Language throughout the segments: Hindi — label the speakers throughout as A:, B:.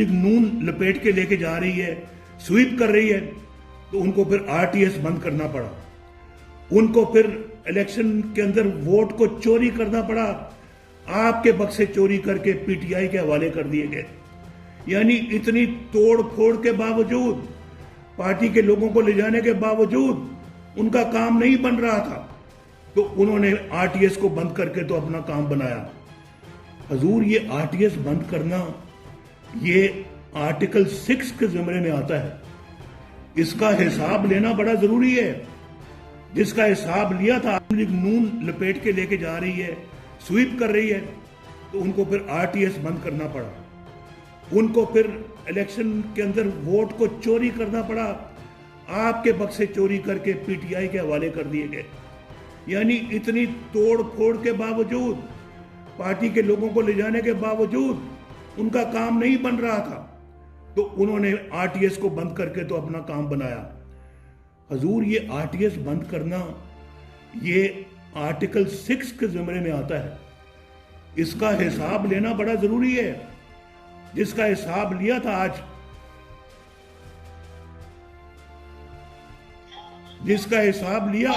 A: नून लपेट के लेके जा रही है, स्वीप कर रही है, तो उनको फिर आरटीएस बंद करना पड़ा। उनको फिर इलेक्शन के अंदर वोट को चोरी करना पड़ा, आपके बक्से चोरी करके पीटीआई के हवाले कर दिए गए। यानी इतनी तोड़ फोड़ के बावजूद, पार्टी के लोगों को ले जाने के बावजूद उनका काम नहीं बन रहा था, तो उन्होंने आरटीएस को बंद करके तो अपना काम बनाया। हजूर, ये आरटीएस बंद करना ये आर्टिकल 6 के ज़िम्मे में आता है। इसका हिसाब लेना बड़ा जरूरी है। जिसका हिसाब लिया था, नून लपेट के लेके जा रही है, स्वीप कर रही है, तो उनको फिर आरटीएस बंद करना पड़ा। उनको फिर इलेक्शन के अंदर वोट को चोरी करना पड़ा, आपके बक्से चोरी करके पीटीआई के हवाले कर दिए गए। यानी इतनी तोड़ फोड़ के बावजूद, पार्टी के लोगों को ले जाने के बावजूद उनका काम नहीं बन रहा था, तो उन्होंने आरटीएस को बंद करके तो अपना काम बनाया। हजूर, ये आरटीएस बंद करना ये आर्टिकल 6 के ज़िम्मे में आता है। इसका हिसाब लेना बड़ा जरूरी है। जिसका हिसाब लिया था आज, जिसका हिसाब लिया,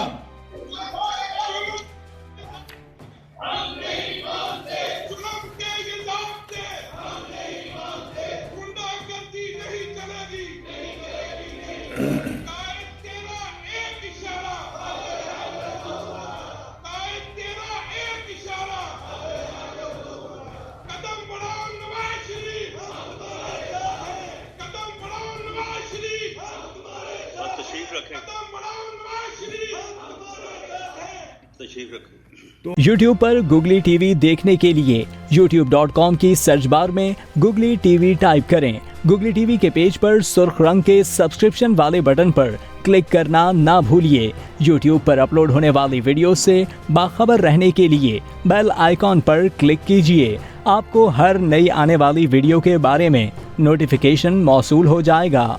B: YouTube पर गुगली टीवी देखने के लिए youtube.com की सर्च बार में गुगली टीवी टाइप करें। गुगली टीवी के पेज पर सुर्ख रंग के सब्सक्रिप्शन वाले बटन पर क्लिक करना ना भूलिए। YouTube पर अपलोड होने वाली वीडियो से बाखबर रहने के लिए बेल आइकॉन पर क्लिक कीजिए। आपको हर नई आने वाली वीडियो के बारे में नोटिफिकेशन मौसूल हो जाएगा।